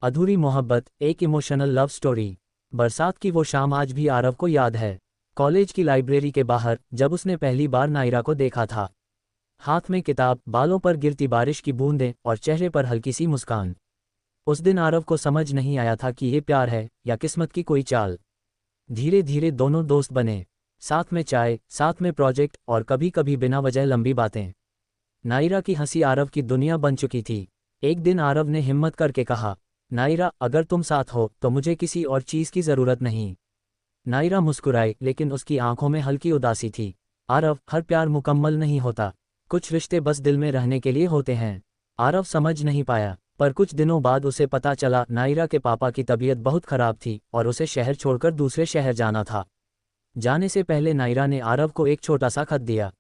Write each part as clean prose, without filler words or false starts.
अधूरी मोहब्बत, एक इमोशनल लव स्टोरी। बरसात की वो शाम आज भी आरव को याद है। कॉलेज की लाइब्रेरी के बाहर जब उसने पहली बार नायरा को देखा था। हाथ में किताब, बालों पर गिरती बारिश की बूंदें और चेहरे पर हल्की सी मुस्कान। उस दिन आरव को समझ नहीं आया था कि ये प्यार है या किस्मत की कोई चाल। धीरे धीरे दोनों दोस्त बने। साथ में चाय, साथ में प्रोजेक्ट और कभी कभी बिना वजह लंबी बातें। नायरा की हंसी आरव की दुनिया बन चुकी थी। एक दिन आरव ने हिम्मत करके कहा, नायरा, अगर तुम साथ हो तो मुझे किसी और चीज़ की ज़रूरत नहीं। नायरा मुस्कुराई, लेकिन उसकी आंखों में हल्की उदासी थी। आरव, हर प्यार मुकम्मल नहीं होता। कुछ रिश्ते बस दिल में रहने के लिए होते हैं। आरव समझ नहीं पाया, पर कुछ दिनों बाद उसे पता चला नायरा के पापा की तबीयत बहुत खराब थी और उसे शहर छोड़कर दूसरे शहर जाना था। जाने से पहले नायरा ने आरव को एक छोटा सा खत दिया।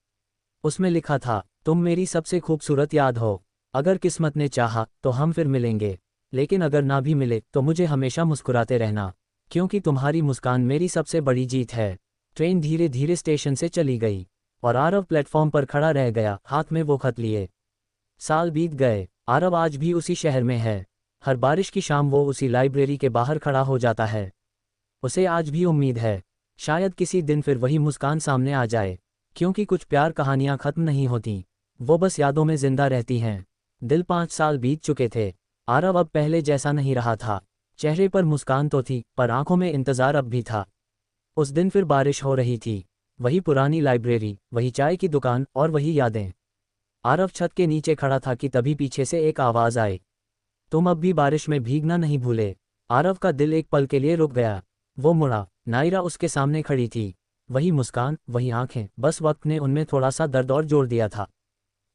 उसमें लिखा था, तुम मेरी सबसे खूबसूरत याद हो। अगर किस्मत ने चाहा तो हम फिर मिलेंगे, लेकिन अगर ना भी मिले तो मुझे हमेशा मुस्कुराते रहना, क्योंकि तुम्हारी मुस्कान मेरी सबसे बड़ी जीत है। ट्रेन धीरे धीरे स्टेशन से चली गई और आरव प्लेटफॉर्म पर खड़ा रह गया, हाथ में वो खत लिए। साल बीत गए, आरव आज भी उसी शहर में है। हर बारिश की शाम वो उसी लाइब्रेरी के बाहर खड़ा हो जाता है। उसे आज भी उम्मीद है, शायद किसी दिन फिर वही मुस्कान सामने आ जाए, क्योंकि कुछ प्यार कहानियां खत्म नहीं होती, वो बस यादों में जिंदा रहती हैं। 5 साल बीत चुके थे। आरव अब पहले जैसा नहीं रहा था। चेहरे पर मुस्कान तो थी, पर आंखों में इंतजार अब भी था। उस दिन फिर बारिश हो रही थी। वही पुरानी लाइब्रेरी, वही चाय की दुकान और वही यादें। आरव छत के नीचे खड़ा था कि तभी पीछे से एक आवाज़ आई, तुम अब भी बारिश में भीगना नहीं भूले। आरव का दिल एक पल के लिए रुक गया। वो मुड़ा, नायरा उसके सामने खड़ी थी। वही मुस्कान, वही आंखें, बस वक्त ने उनमें थोड़ा सा दर्द और जोड़ दिया था।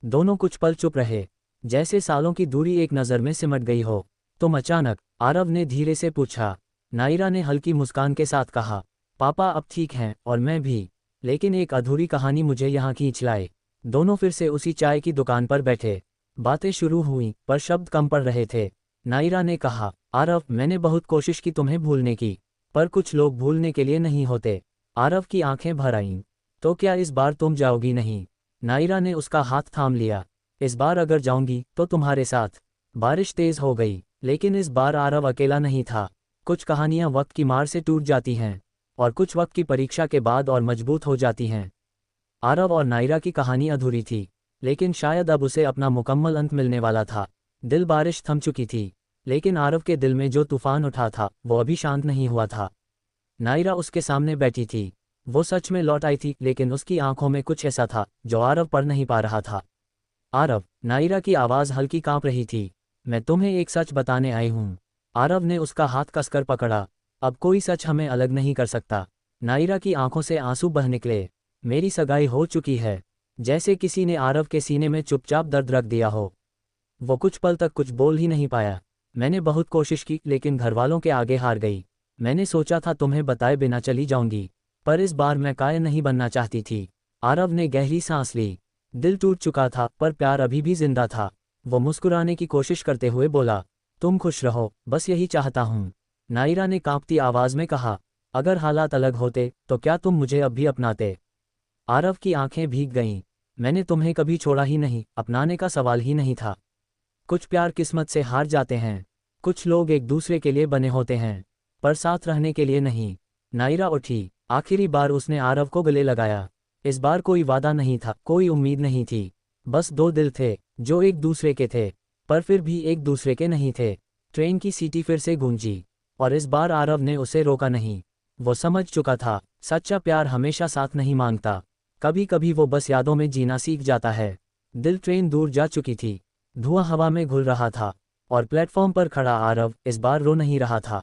दोनों कुछ पल चुप रहे, जैसे सालों की दूरी एक नज़र में सिमट गई हो। तुम अचानक, आरव ने धीरे से पूछा। नायरा ने हल्की मुस्कान के साथ कहा, पापा अब ठीक हैं और मैं भी, लेकिन एक अधूरी कहानी मुझे यहाँ खींच लाए। दोनों फिर से उसी चाय की दुकान पर बैठे। बातें शुरू हुईं, पर शब्द कम पड़ रहे थे। नायरा ने कहा, आरव, मैंने बहुत कोशिश की तुम्हें भूलने की, पर कुछ लोग भूलने के लिए नहीं होते। आरव की आंखें भर आईं। तो क्या इस बार तुम जाओगी नहीं? नायरा ने उसका हाथ थाम लिया। इस बार अगर जाऊंगी तो तुम्हारे साथ। बारिश तेज हो गई, लेकिन इस बार आरव अकेला नहीं था। कुछ कहानियां वक्त की मार से टूट जाती हैं, और कुछ वक्त की परीक्षा के बाद और मजबूत हो जाती हैं। आरव और नायरा की कहानी अधूरी थी, लेकिन शायद अब उसे अपना मुकम्मल अंत मिलने वाला था। दिल बारिश थम चुकी थी, लेकिन आरव के दिल में जो तूफान उठा था वो अभी शांत नहीं हुआ था। नायरा उसके सामने बैठी थी। वो सच में लौट आई थी, लेकिन उसकी आंखों में कुछ ऐसा था जो आरव पढ़ नहीं पा रहा था। आरव, नायरा की आवाज़ हल्की कांप रही थी। मैं तुम्हें एक सच बताने आई हूँ। आरव ने उसका हाथ कसकर पकड़ा। अब कोई सच हमें अलग नहीं कर सकता। नायरा की आंखों से आंसू बह निकले। मेरी सगाई हो चुकी है। जैसे किसी ने आरव के सीने में चुपचाप दर्द रख दिया हो। वो कुछ पल तक कुछ बोल ही नहीं पाया। मैंने बहुत कोशिश की, लेकिन घरवालों के आगे हार गई। मैंने सोचा था तुम्हें बताए बिना चली जाऊंगी, पर इस बार मैं कायर नहीं बनना चाहती थी। आरव ने गहरी सांस ली। दिल टूट चुका था, पर प्यार अभी भी जिंदा था। वो मुस्कुराने की कोशिश करते हुए बोला, तुम खुश रहो, बस यही चाहता हूँ। नायरा ने कांपती आवाज में कहा, अगर हालात अलग होते तो क्या तुम मुझे अब भी अपनाते? आरव की आंखें भीग गईं। मैंने तुम्हें कभी छोड़ा ही नहीं, अपनाने का सवाल ही नहीं था। कुछ प्यार किस्मत से हार जाते हैं। कुछ लोग एक दूसरे के लिए बने होते हैं, पर साथ रहने के लिए नहीं। नायरा उठी। आखिरी बार उसने आरव को गले लगाया। इस बार कोई वादा नहीं था, कोई उम्मीद नहीं थी। बस दो दिल थे जो एक दूसरे के थे, पर फिर भी एक दूसरे के नहीं थे। ट्रेन की सीटी फिर से गूंजी, और इस बार आरव ने उसे रोका नहीं। वो समझ चुका था, सच्चा प्यार हमेशा साथ नहीं मांगता। कभी कभी वो बस यादों में जीना सीख जाता है। ट्रेन दूर जा चुकी थी। धुआं हवा में घुल रहा था, और प्लेटफॉर्म पर खड़ा आरव इस बार रो नहीं रहा था।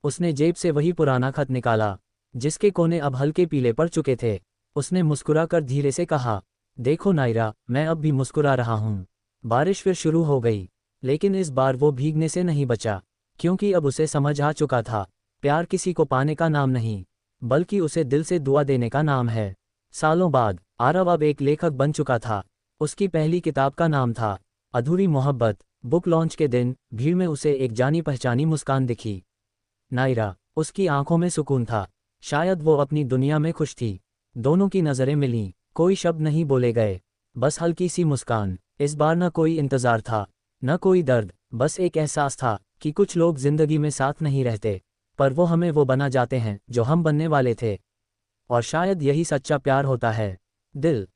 उसने जेब से वही पुराना खत निकाला, जिसके कोने अब हल्के पीले पड़ चुके थे। उसने मुस्कुराकर धीरे से कहा, देखो नायरा, मैं अब भी मुस्कुरा रहा हूँ। बारिश फिर शुरू हो गई, लेकिन इस बार वो भीगने से नहीं बचा, क्योंकि अब उसे समझ आ चुका था, प्यार किसी को पाने का नाम नहीं, बल्कि उसे दिल से दुआ देने का नाम है। सालों बाद आरव अब एक लेखक बन चुका था। उसकी पहली किताब का नाम था अधूरी मोहब्बत। बुक लॉन्च के दिन भीड़ में उसे एक जानी पहचानी मुस्कान दिखी। नायरा, उसकी आंखों में सुकून था। शायद वो अपनी दुनिया में खुश थी। दोनों की नज़रें मिलीं, कोई शब्द नहीं बोले गए, बस हल्की सी मुस्कान। इस बार न कोई इंतज़ार था, न कोई दर्द, बस एक एहसास था कि कुछ लोग जिंदगी में साथ नहीं रहते, पर वो हमें वो बना जाते हैं जो हम बनने वाले थे। और शायद यही सच्चा प्यार होता है। दिल